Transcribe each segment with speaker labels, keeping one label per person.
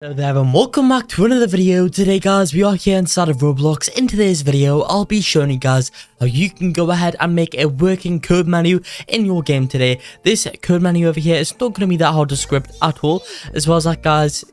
Speaker 1: Hello there and welcome back to another video. Today guys, we are here inside of Roblox. In today's video, I'll be showing you guys how you can go ahead and make a working code menu in your game today. This code menu over here is not going to be that hard to script at all. As well as that guys,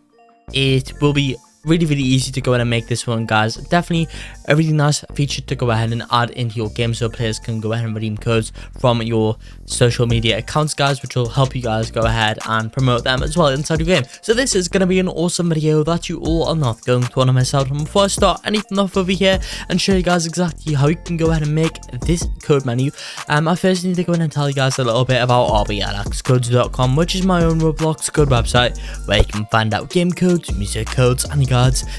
Speaker 1: it will be really easy to go ahead and make this one guys. Definitely a really nice feature to go ahead and add into your game so players can go ahead and redeem codes from your social media accounts guys, which will help you guys go ahead and promote them as well inside your game. So this is going to be an awesome video that you all are not going to want to miss out on. Before I start anything off over here and show you guys exactly how you can go ahead and make this code menu, I first need to go ahead and tell you guys a little bit about rbxcodes.com, which is my own Roblox code website where you can find out game codes, music codes, and guides.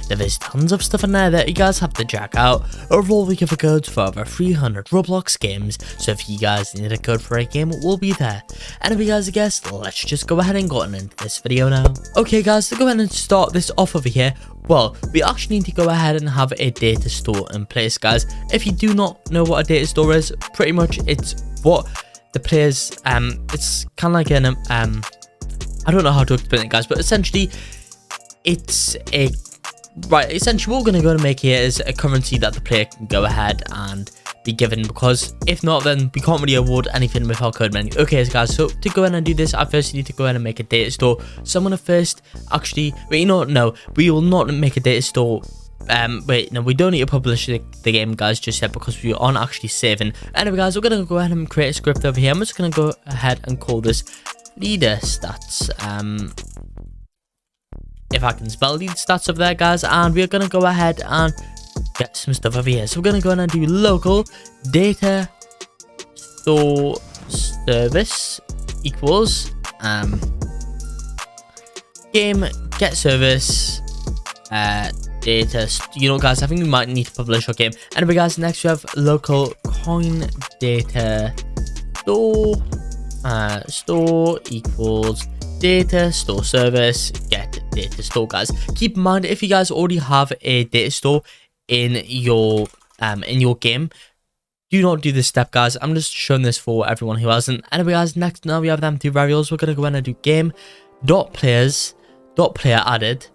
Speaker 1: There's tons of stuff in there that you guys have to check out. Overall, we give a code for over 300 Roblox games, so if you guys need a code for a game, it will be there. And if you guys are guessed, let's just go ahead and get into this video now. Okay guys, to go ahead and start this off over here, well, we actually need to go ahead and have a data store in place guys. If you do not know what a data store is, pretty much it's what the players, it's kind of like an, I don't know how to explain it guys, but essentially it's a, essentially what we're going to go and make here is a currency that the player can go ahead and be given, because if not, then we can't really award anything with our code menu. Okay guys, so to go ahead and do this, I first need to go ahead and make a data store. So I'm going to first actually, wait, no, we will not make a data store. Wait, no, we don't need to publish the game guys just yet because we aren't actually saving. Anyway guys, we're going to go ahead and create a script over here. I'm just going to go ahead and call this Ridderstedt. If I can spell these stats over there guys, and we're going to go ahead and get some stuff over here. So we're going to go ahead and do local data store service equals game get service data, you know guys, I think we might need to publish our game. Anyway guys, next we have local coin data store equals data store service get data store guys. Keep in mind, if you guys already have a data store in your game, do not do this step guys. I'm just showing this for everyone who hasn't. Anyway guys, next now we have them two variables. We're going to go ahead and do game.players.player added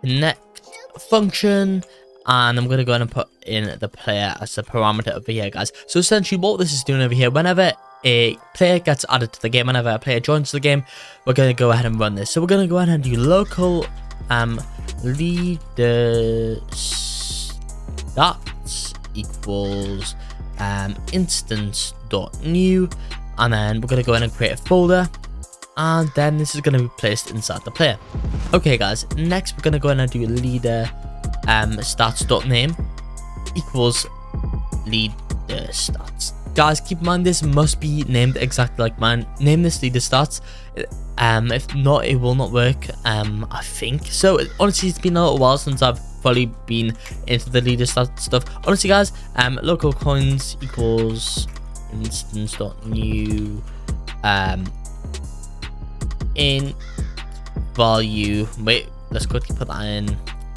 Speaker 1: connect function, and I'm going to go ahead and put in the player as a parameter over here guys. So essentially what this is doing over here, whenever a player gets added to the game, whenever a player joins the game, we're going to go ahead and run this. So we're going to go ahead and do local Ridderstedt equals instance.new, and then we're going to go ahead and create a folder, and then this is going to be placed inside the player. Okay guys, next we're going to go ahead and do leader stats.name equals Ridderstedt. Guys, keep in mind this must be named exactly like mine. Name this Ridderstedt. If not, it will not work. I think so. Honestly, it's been a little while since I've fully been into the Ridderstedt stuff. Honestly, guys, local coins equals instance.new in value. Wait, let's quickly put that in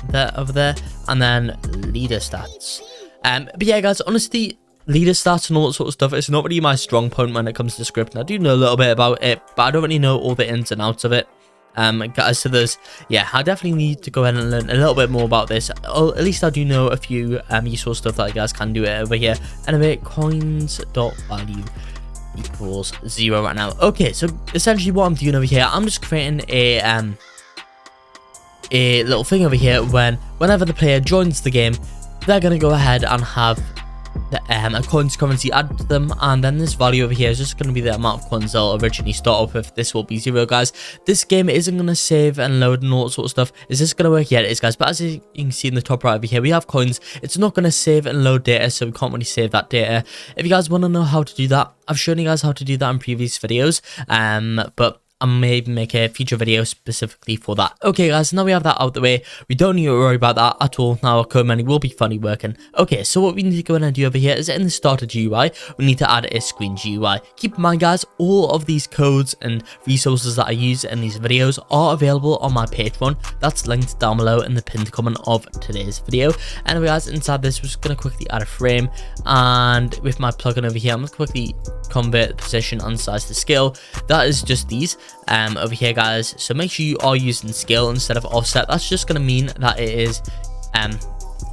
Speaker 1: there over there, and then Ridderstedt. But yeah, guys, honestly, leader stats and all that sort of stuff, it's not really my strong point when it comes to scripting. I do know a little bit about it, but I don't really know all the ins and outs of it. Guys, so there's, yeah, I definitely need to go ahead and learn a little bit more about this. Or at least I do know a few useful stuff that you guys can do it over here. Anyway, coins.value equals 0 right now. Okay, so essentially what I'm doing over here, I'm just creating a little thing over here. Whenever the player joins the game, they're going to go ahead and have a coins currency added to them, and then this value over here is just going to be the amount of coins they'll originally start off with. This will be 0 guys. This game isn't going to save and load and all that sort of stuff. Is this going to work? Yeah, it is guys, but as you can see in the top right over here, we have coins. It's not going to save and load data, so we can't really save that data. If you guys want to know how to do that, I've shown you guys how to do that in previous videos, but I may even make a future video specifically for that. Okay guys, now we have that out the way, we don't need to worry about that at all. Now our code menu will be funny working. Okay, so what we need to go in and do over here is in the starter GUI, we need to add a screen GUI. Keep in mind guys, all of these codes and resources that I use in these videos are available on my Patreon. That's linked down below in the pinned comment of today's video. Anyway guys, inside this we're just going to quickly add a frame, and with my plugin over here I'm going to quickly convert the position and size to scale. That is just these. over here, guys. So make sure you are using scale instead of offset. That's just going to mean that it is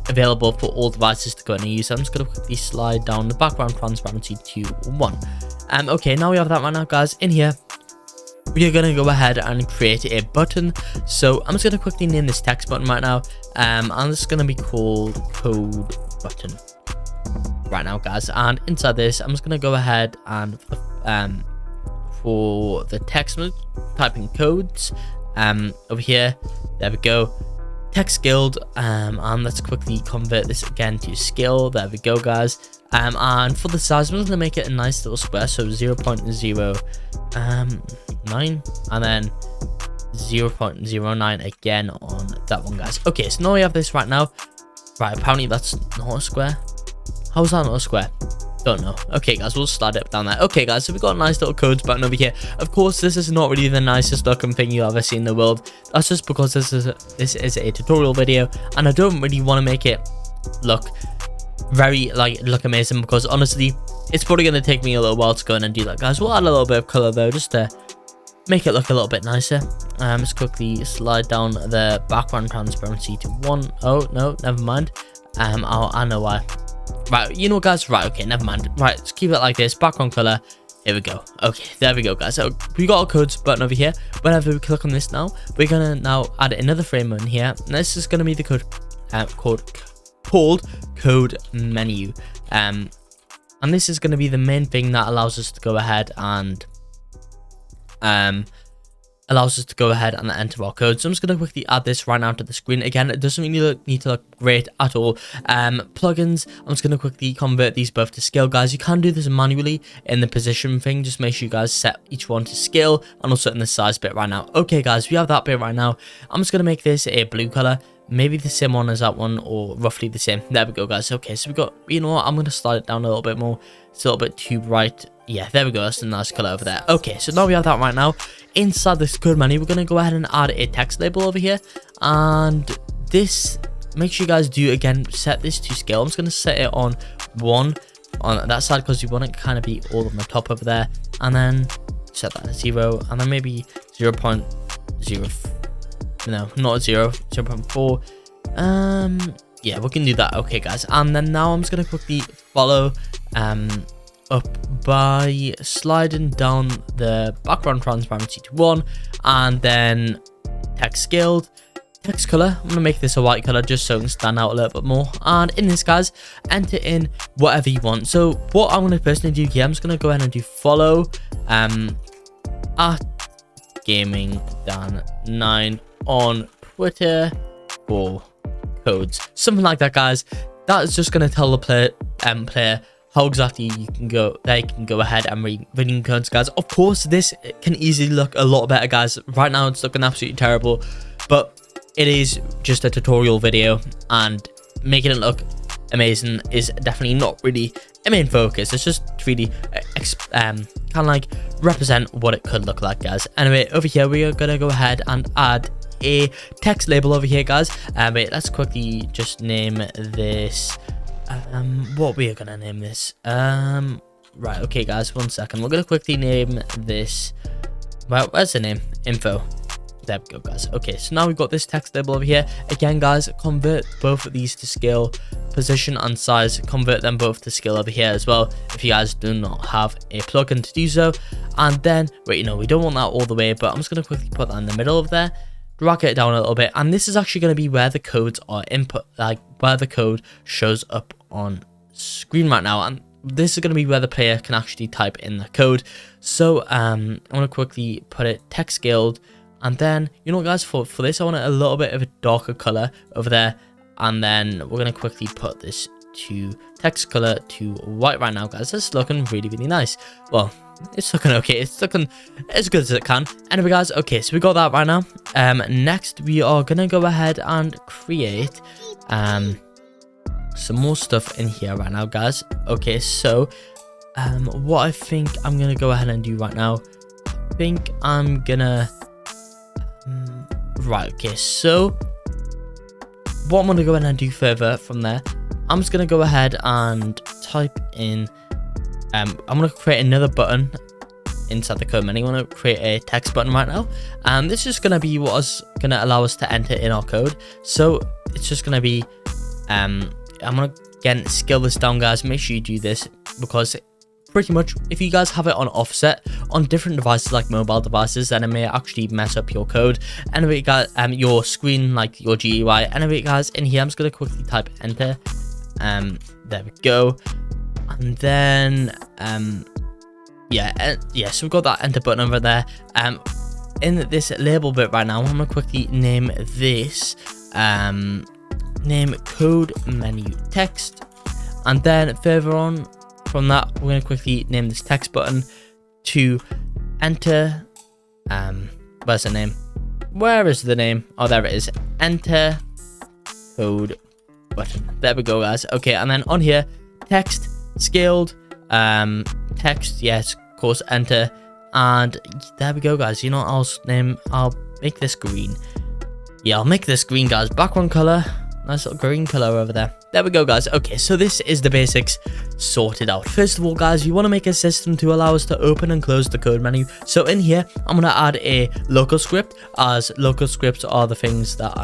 Speaker 1: available for all devices to go in and use. So I'm just going to quickly slide down the background transparency to 1. Okay, now we have that right now, guys. In here, we are going to go ahead and create a button. So I'm just going to quickly name this text button right now. And this is going to be called code button right now, guys. And inside this, I'm just going to go ahead and for the text mode, type in codes over here. There we go. Text scaled, and let's quickly convert this again to scale. There we go, guys. And for the size, I'm going to make it a nice little square, so 0.09 and then 0.09 again on that one, guys. Okay, so now we have this right now. Right, apparently that's not a square. How is that not a square? Don't know. Okay, guys, we'll slide it down there. Okay, guys, so we've got a nice little codes button over here. Of course, this is not really the nicest looking thing you'll ever see in the world. That's just because this is a tutorial video, and I don't really want to make it look look amazing, because honestly, it's probably going to take me a little while to go in and do that, guys. We'll add a little bit of color though, just to make it look a little bit nicer. Let's quickly slide down the background transparency to 1. Oh no, never mind. I know why. Right, you know, guys. Right, okay, never mind. Right, let's keep it like this. Background color. Here we go. Okay, there we go, guys. So we got our codes button over here. Whenever we click on this now, we're gonna now add another frame in here. And this is gonna be the code called code menu. And this is gonna be the main thing that allows us to go ahead and enter our code. So I'm just going to quickly add this right now to the screen. Again, it doesn't really need to look great at all. Plugins, I'm just going to quickly convert these both to scale, guys. You can do this manually in the position thing. Just make sure you guys set each one to scale, and also in the size bit right now. Okay, guys, we have that bit right now. I'm just going to make this a blue color. Maybe the same one as that one, or roughly the same. There we go, guys. Okay, so we got, you know what, I'm going to slide it down a little bit more. It's a little bit too bright. Yeah, there we go. That's a nice color over there. Okay, so now we have that right now. Inside this code menu, we're going to go ahead and add a text label over here. And this, make sure you guys do, again, set this to scale. I'm just going to set it on 1 on that side, because you want it to kind of be all on the top over there. And then set that to 0. And then maybe 0.0. No, not 0. 0.4. Yeah, we can do that. Okay, guys. And then now I'm just going to quickly follow up by sliding down the background transparency to 1, and then text scaled. Text color, I'm gonna make this a white color just so it can stand out a little bit more. And in this, guys, enter in whatever you want. So what I'm gonna personally do here, I'm just gonna go ahead and do follow at GamingDan9 on Twitter for codes, something like that, guys. That is just gonna tell the player how exactly you can go ahead and redeem codes, guys. Of course, this can easily look a lot better, guys. Right now it's looking absolutely terrible, but it is just a tutorial video, and making it look amazing is definitely not really a main focus. It's just to really kind of like represent what it could look like, guys. Anyway, over here we are gonna go ahead and add a text label over here, guys. Wait, let's quickly just name this what we are gonna name this. Right, okay, guys, 1 second. We're gonna quickly name this, well, where's the name? Info. There we go, guys. Okay, so now we've got this text label over here. Again, guys, convert both of these to scale, position and size. Convert them both to scale over here as well, if you guys do not have a plugin to do so. And then, wait, you know, we don't want that all the way, but I'm just gonna quickly put that in the middle of there, drag it down a little bit, and this is actually going to be where the codes are input, like where the code shows up on screen right now, and this is going to be where the player can actually type in the code. So I'm going to quickly put it text scaled, and then, you know, guys, for this I want it a little bit of a darker color over there, and then we're going to quickly put this to text color to white right now, guys. This is looking really, really nice. Well, it's looking okay. It's looking as good as it can. Anyway, guys, okay, so we got that right now. Next we are gonna go ahead and create some more stuff in here right now, guys. Okay, so what I think I'm gonna go ahead and do right now, I think I'm gonna right, okay, so what I'm gonna go ahead and do further from there, I'm just gonna go ahead and type in I'm gonna create another button inside the code menu, I'm going to create a text button right now. And this is going to be what is going to allow us to enter in our code. So it's just going to be, I'm going to again scale this down, guys. Make sure you do this, because pretty much if you guys have it on offset on different devices like mobile devices, then it may actually mess up your code. Anyway guys, your screen, like your GUI. Anyway guys, in here I'm just going to quickly type enter. There we go. And then yeah, so we've got that enter button over there. In this label bit right now, I'm going to quickly name this name code menu text, and then further on from that, we're going to quickly name this text button to enter. Where's the name? Where is the name? Oh, there it is. Enter code button. There we go, guys. Okay, and then on here, text scaled, text, yes, of course, enter, and there we go, guys. You know what I'll make this green. Yeah, I'll make this green, guys. Background color, nice little green color over there. There we go, guys. Okay, so this is the basics sorted out. First of all, guys, you want to make a system to allow us to open and close the code menu. So in here, I'm going to add a local script, as local scripts are the things that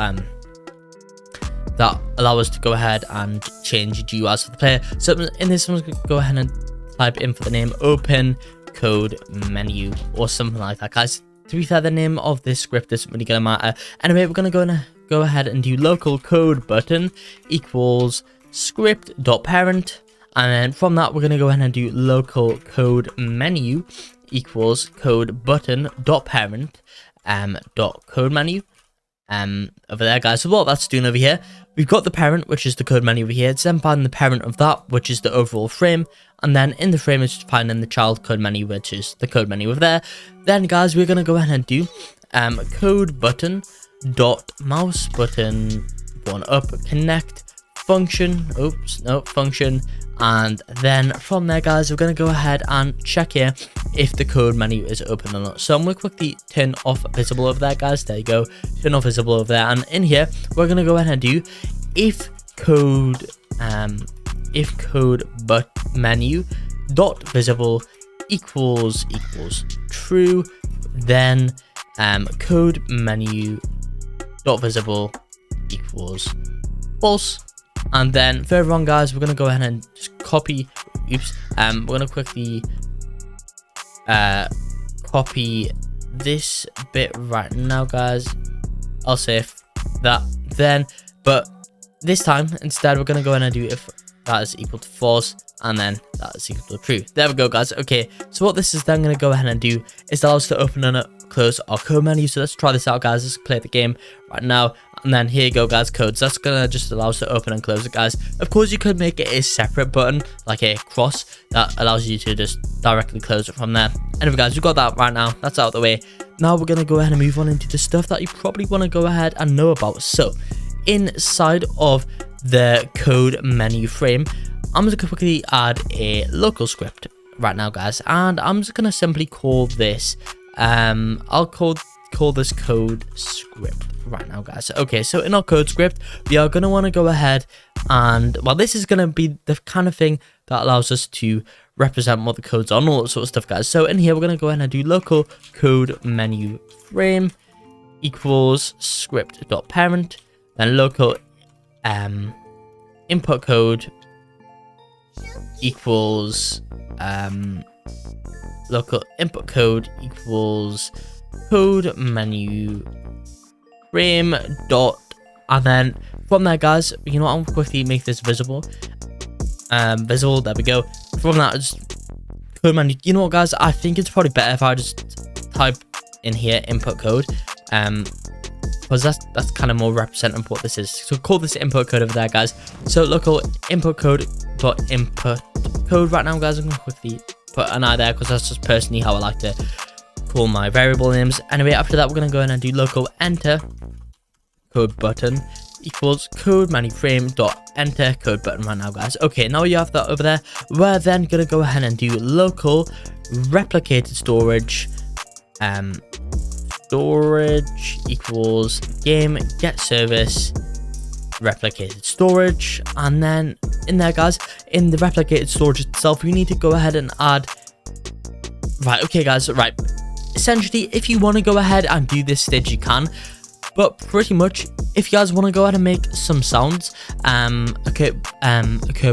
Speaker 1: that allow us to go ahead and change GUIs for the player. So in this, I'm going to go ahead and type in for the name open code menu or something like that, guys. To be fair, the name of this script isn't really going to matter. Anyway, we're going to go ahead and do local code button equals script.parent, and then from that we're going to go ahead and do local code menu equals code button dot parent dot code menu over there, guys. So what that's doing over here, we've got the parent, which is the code menu over here. It's then finding the parent of that, which is the overall frame, and then in the frame it's finding the child code menu, which is the code menu over there. Then guys, we're going to go ahead and do code button dot mouse button one up connect function, function, and then from there, guys, we're going to go ahead and check here if the code menu is open or not. So I'm going to quickly turn off visible over there, guys. There you go, turn off visible over there, and in here we're going to go ahead and do if code but menu dot visible equals true, then code menu dot visible equals false. And then further on, guys, we're gonna go ahead and just copy, we're gonna quickly copy this bit right now, guys. I'll save that then, but this time instead we're gonna go ahead and do if that is equal to false, and then that is equal to true. There we go, guys. Okay, so what this is then going to go ahead and do is allow us to open and close our code menu. So let's try this out, guys. Let's play the game right now, and then here you go, guys, codes. That's going to just allow us to open and close it, guys. Of course, you could make it a separate button, like a cross, that allows you to just directly close it from there. Anyway, guys, we've got that right now. That's out of the way. Now we're going to go ahead and move on into the stuff that you probably want to go ahead and know about. So inside of the code menu frame, I'm just gonna quickly add a local script right now, guys, and I'm just gonna simply call this I'll call this code script right now, guys. Okay, so in our code script, we are gonna want to go ahead and, well, this is gonna be the kind of thing that allows us to represent what the code's on, all that sort of stuff, guys. So in here, we're gonna go ahead and do local code menu frame equals script.parent, then local input code equals local input code equals code menu frame dot, and then from there, guys, you know what, I'll quickly make this visible. Visible, there we go. From that, just code menu. You know what, guys, I think it's probably better if I just type in here input code, because that's kind of more representative of what this is. So call this input code over there, guys. So local input code dot input code right now, guys. I'm gonna quickly put an I there because that's just personally how I like to call my variable names. Anyway, after that, we're gonna go in and do local enter code button equals code menu frame dot enter code button right now, guys. Okay, now you have that over there. We're then gonna go ahead and do local replicated storage storage equals game get service replicated storage, and then in there, guys, in the replicated storage itself, you need to go ahead and add Right, okay guys, right. Essentially, if you want to go ahead and do this stage, you can. But pretty much, if you guys want to go ahead and make some sounds occur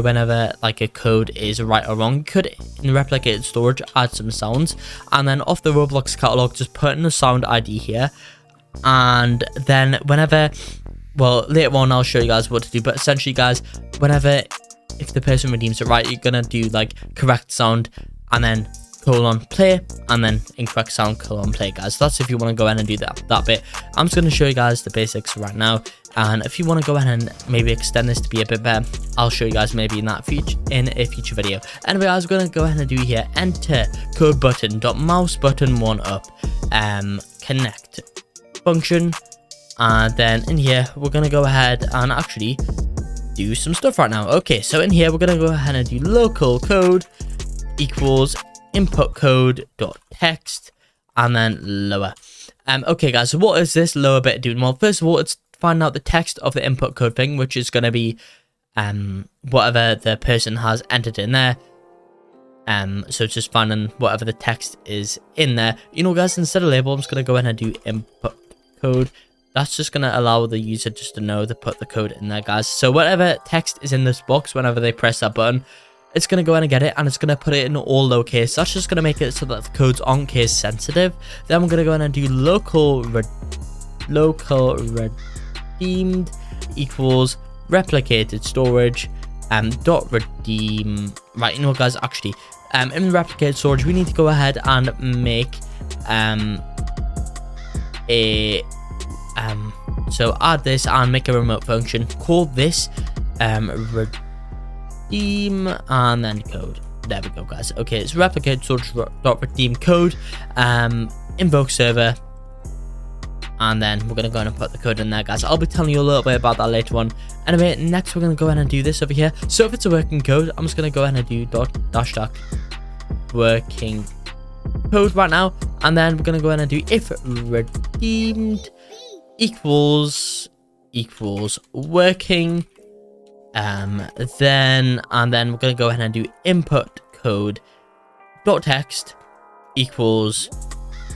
Speaker 1: whenever like a code is right or wrong, you could in the replicated storage add some sounds, and then off the Roblox catalog just put in a sound ID here, and then whenever, well, later on I'll show you guys what to do, but essentially guys, whenever if the person redeems it right, you're gonna do like correct sound and then colon play, and then incorrect sound colon play, guys. That's if you want to go ahead and do that bit. I'm just going to show you guys the basics right now, and if you want to go ahead and maybe extend this to be a bit better, I'll show you guys maybe in a future video. Anyway guys, we're going to go ahead and do here enter code button dot mouse button one up connect function, and then in here we're going to go ahead and actually do some stuff right now. Okay, so in here we're going to go ahead and do local code equals input code dot text, and then lower. Okay guys, so what is this lower bit doing? Well, first of all, it's finding out the text of the input code thing, which is going to be whatever the person has entered in there. So it's just finding whatever the text is in there. You know guys, instead of label, I'm just going to go ahead and do input code. That's just going to allow the user just to know to put the code in there, guys. So whatever text is in this box, whenever they press that button, it's going to go in and get it, and it's going to put it in all lowercase. That's just going to make it so that the codes aren't case sensitive. Then we're going to go in and do local redeemed equals replicated storage dot redeem. Right, you know guys, actually in the replicated storage we need to go ahead and make so add this and make a remote function, call this redeem and then code. There we go guys. Okay, it's replicate storage dot redeem code invoke server, and then we're gonna go and put the code in there, guys. I'll be telling you a little bit about that later on. Anyway, next we're gonna go ahead and do this over here. So if it's a working code, I'm just gonna go ahead and do dash working code right now, and then we're gonna go ahead and do if redeemed equals working then we're gonna go ahead and do input code dot text equals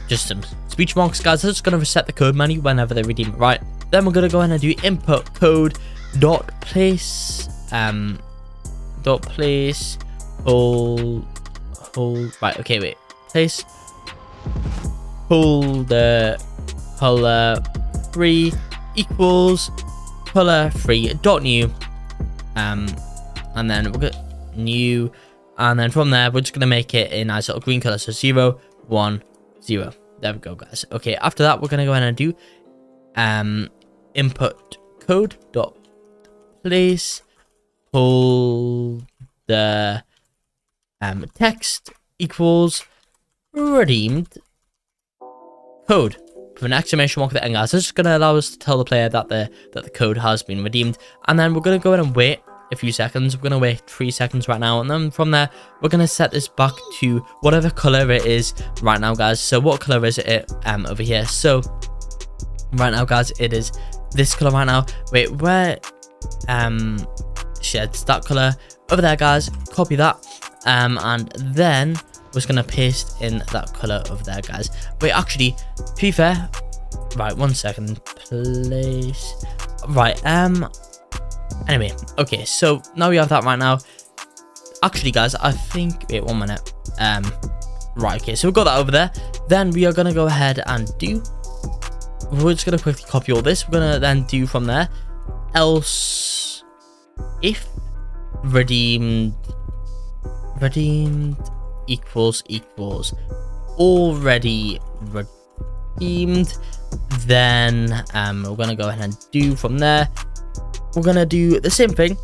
Speaker 1: just some speech marks, guys. That's just gonna reset the code menu whenever they redeem it right. Then we're gonna go ahead and do input code dot place hold right, okay, wait, place holder color free equals color free dot new, and then we'll get new, and then from there we're just gonna make it a nice little green color, so 0 1 0. There we go guys. Okay, after that we're gonna go ahead and do input code dot place holder text equals redeemed code with an exclamation mark at the end, guys. This is going to allow us to tell the player that the code has been redeemed, and then we're going to go ahead and wait a few seconds. We're going to wait 3 seconds right now, and then from there we're going to set this back to whatever color it is right now, guys. So what color is it over here? So right now guys, it is this color right now. Wait, where sheds that color over there, guys. Copy that, and then we're just gonna paste in that color over there, guys. Wait, actually, to be fair, right, 1 second, place, right, anyway, okay, so now we have that right now. Actually guys, I think, wait 1 minute, right, okay, so we've got that over there. Then we are gonna go ahead and do, we're just gonna quickly copy all this. We're gonna then do from there else if redeemed equals already redeemed. Then we're gonna go ahead and do from there, we're gonna do the same thing,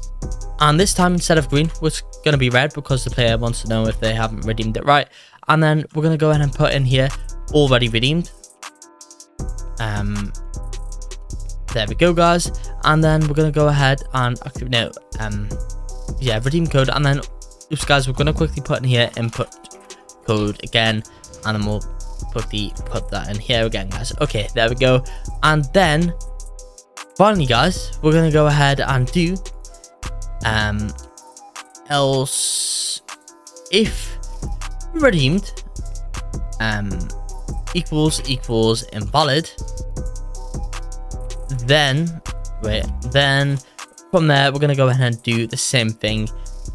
Speaker 1: and this time instead of green it's gonna be red because the player wants to know if they haven't redeemed it right. And then we're gonna go ahead and put in here already redeemed. There we go guys, and then we're gonna go ahead and actually no yeah, redeem code, and then oops guys, we're gonna quickly put in here input code again, and then we'll put that in here again, guys. Okay, there we go. And then finally guys, we're gonna go ahead and do else if redeemed equals invalid. Then from there we're going to go ahead and do the same thing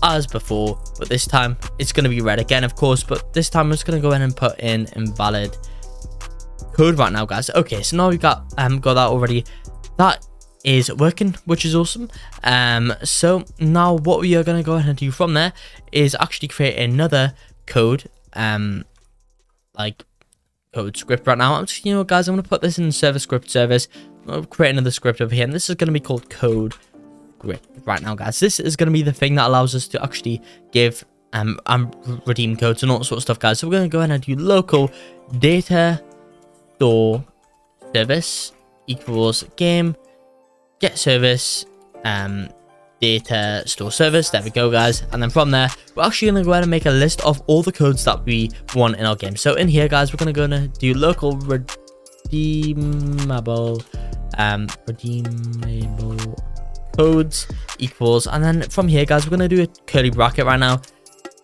Speaker 1: as before, but this time it's going to be red again, of course, but this time I'm just going to go ahead and put in invalid code right now, guys. Okay, so now we got that already. That is working, which is awesome. So now what we are going to go ahead and do from there is actually create another code like code script right now. I'm just, you know, guys, I'm going to put this in server script service. I'll create another script over here, and this is going to be called code script right now, guys. This is going to be the thing that allows us to actually give redeem codes and all that sort of stuff, guys. So we're going to go ahead and do local data store service equals game get service data store service. There we go, guys. And then from there we're actually going to go ahead and make a list of all the codes that we want in our game. So in here, guys, we're going to do local redeemable codes equals, and then from here, guys, we're going to do a curly bracket right now.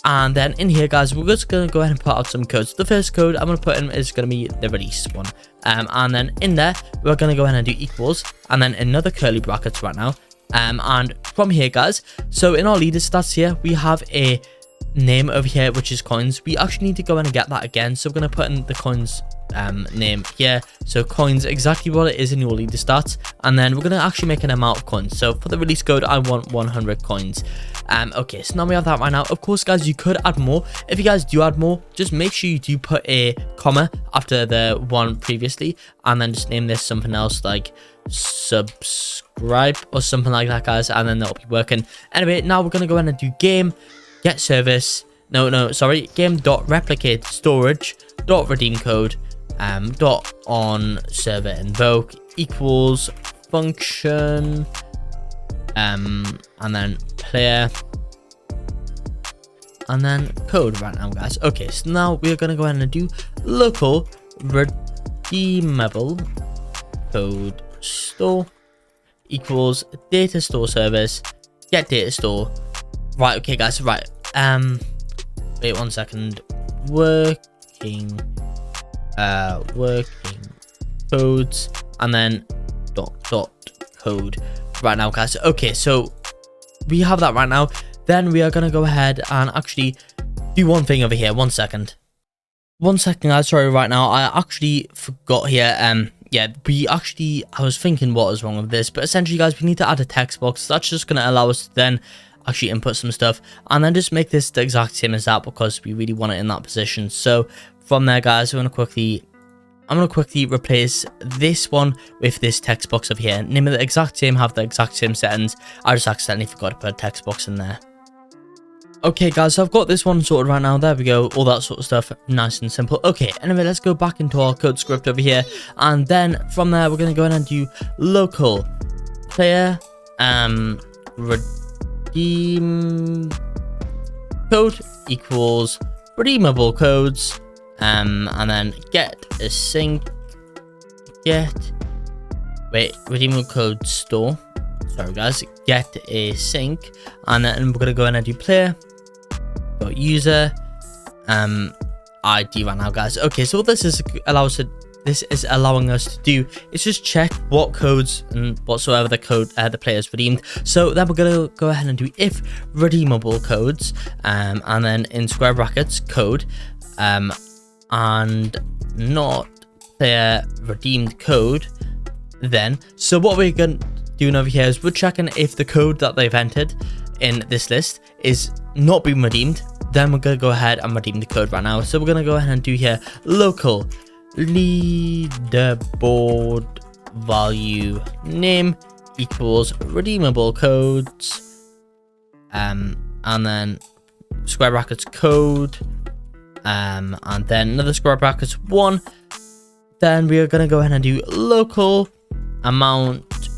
Speaker 1: And then in here, guys, we're just going to go ahead and put out some codes. The first code I'm going to put in is going to be the release one. And then in there, we're going to go ahead and do equals, and then another curly brackets right now. And from here, guys, so in our leader stats here, we have a name over here, which is coins. We actually need to go in and get that again. So we're going to put in the coins name here. So coins, exactly what it is in your leader stats. And then we're going to actually make an amount of coins. So for the release code, I want 100 coins. Okay, so now we have that right now. Of course, guys, you could add more. If you guys do add more, just make sure you do put a comma after the one previously, and then just name this something else like subscribe or something like that, guys, and then that'll be working. Anyway, now we're going to go ahead and do game get service game dot replicate storage dot redeem code dot on server invoke equals function and then player and then code right now, guys. Okay, so now we're going to go ahead and do local redeemable code store equals data store service get data store. Right, okay, guys, right. Wait 1 second. Working codes and then dot code right now, guys. Okay, so we have that right now. Then we are gonna go ahead and actually do one thing over here. 1 second, guys. Sorry, right now I actually forgot here. Yeah, I was thinking what was wrong with this, but essentially, guys, we need to add a text box. That's just gonna allow us to then actually input some stuff and then just make this the exact same as that because we really want it in that position. So from there, guys, I'm gonna quickly replace this one with this text box over here. Name it the exact same, have the exact same settings. I just accidentally forgot to put a text box in there. Okay, guys, so I've got this one sorted right now. There we go, all that sort of stuff, nice and simple. Okay, anyway, let's go back into our code script over here, and then from there we're gonna go ahead and do local player redeem code equals redeemable codes and then redeemable code store, sorry guys, get a sync, and then we're gonna go in and do player dot user ID right now, guys. Okay, so what this is allowing us to do is just check what codes and whatsoever the code the player's redeemed. So then we're gonna go ahead and do if redeemable codes and then in square brackets code and not player redeemed code. Then so what we're gonna doing over here is we're checking if the code that they've entered in this list is not being redeemed. Then we're gonna go ahead and redeem the code right now. So we're gonna go ahead and do here local leaderboard value name equals redeemable codes and then square brackets code and then another square brackets 1. Then we are going to go ahead and do local amount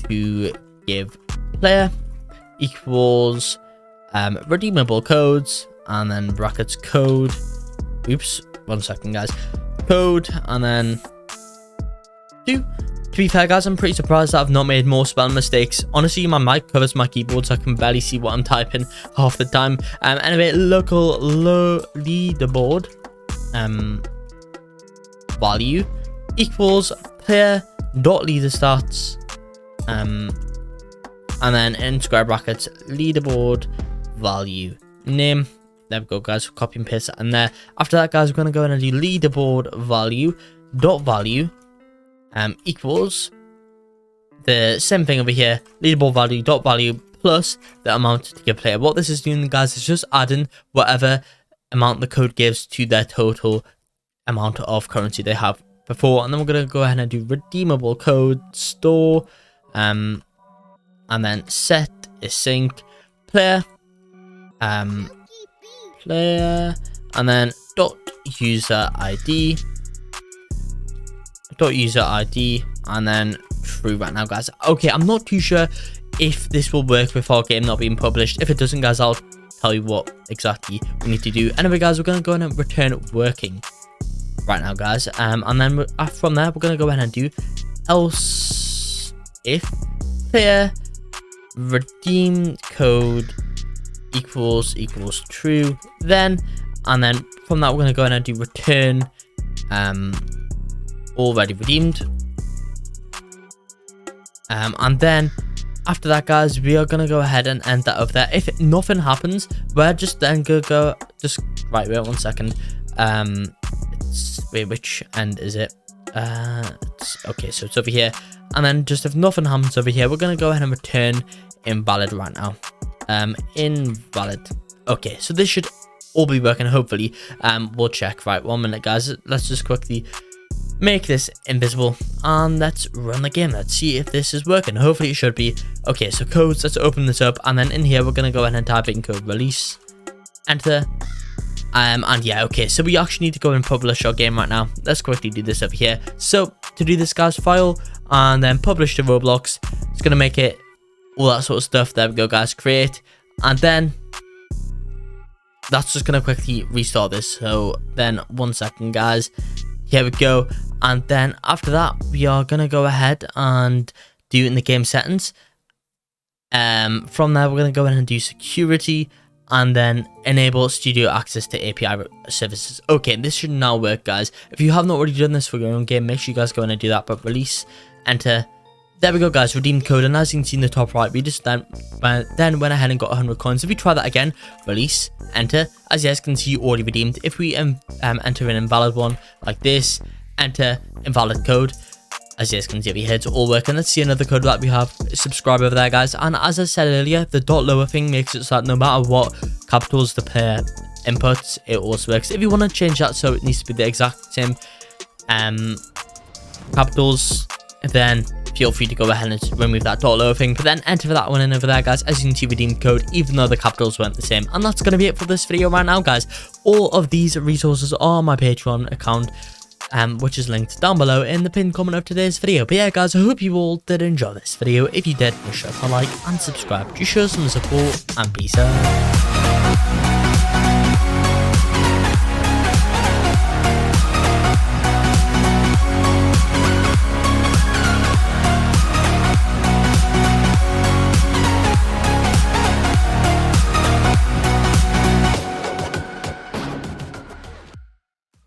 Speaker 1: to give player equals redeemable codes and then brackets code, oops, 1 second guys, code and then 2. To be fair, guys, I'm pretty surprised that I've not made more spelling mistakes. Honestly, my mic covers my keyboard, so I can barely see what I'm typing half the time. Anyway, local leaderboard value equals player dot leader stats, and then in square brackets leaderboard value name. There we go, guys. Copy and paste that in there. After that, guys, we're going to go in and do leaderboard value dot value equals the same thing over here, leaderboard value dot value plus the amount to give player. What this is doing, guys, is just adding whatever amount the code gives to their total amount of currency they have before. And then we're going to go ahead and do redeemable code store, and then set async player, and then dot user id, and then true right now, guys. Okay, I'm not too sure if this will work with our game not being published. If it doesn't, guys, I'll tell you what exactly we need to do. Anyway, guys, we're going to go ahead and return working right now, guys, and then from there we're going to go ahead and do else if player redeem code equals true, then, and then from that we're going to go ahead and do return already redeemed, and then after that, guys, we are going to go ahead and end that over there. If nothing happens, we're just then going to go right, wait 1 second, wait, which end is it? Okay, so it's over here, and then just if nothing happens over here, we're going to go ahead and return invalid right now. Invalid. Okay, so this should all be working, hopefully. We'll check. Right, 1 minute, guys. Let's just quickly make this invisible and let's run the game. Let's see if this is working. Hopefully it should be. Okay, so codes, let's open this up, and then in here we're going to go ahead and type in code release, enter, and yeah, okay, so we actually need to go and publish our game right now. Let's quickly do this over here. So to do this, guys, file and then publish to Roblox. It's going to make it all that sort of stuff. There we go, guys. Create, and then that's just gonna quickly restart this. So then 1 second, guys. Here we go, and then after that we are gonna go ahead and do in the game settings. From there we're gonna go ahead and do security, and then enable studio access to API services. Okay, this should now work, guys. If you have not already done this for your own game, make sure you guys go in and do that. But release, enter. There we go, guys, redeemed code, and as you can see in the top right, we just then went ahead and got 100 coins. If we try that again, release, enter, as you guys can see, already redeemed. If we enter an invalid one like this, enter invalid code, as you guys can see over here, it's all working. Let's see another code that we have. Subscribe over there, guys. And as I said earlier, the dot lower thing makes it so that no matter what capitals the player inputs, it also works. If you want to change that so it needs to be the exact same capitals, then feel free to go ahead and remove that dot lower thing, but then enter that one in over there, guys. As you can see, redeemed code, even though the capitals weren't the same. And that's going to be it for this video right now, guys. All of these resources are on my Patreon account, which is linked down below in the pinned comment of today's video. But yeah, guys, I hope you all did enjoy this video. If you did, make sure to like and subscribe to show some support, and peace out.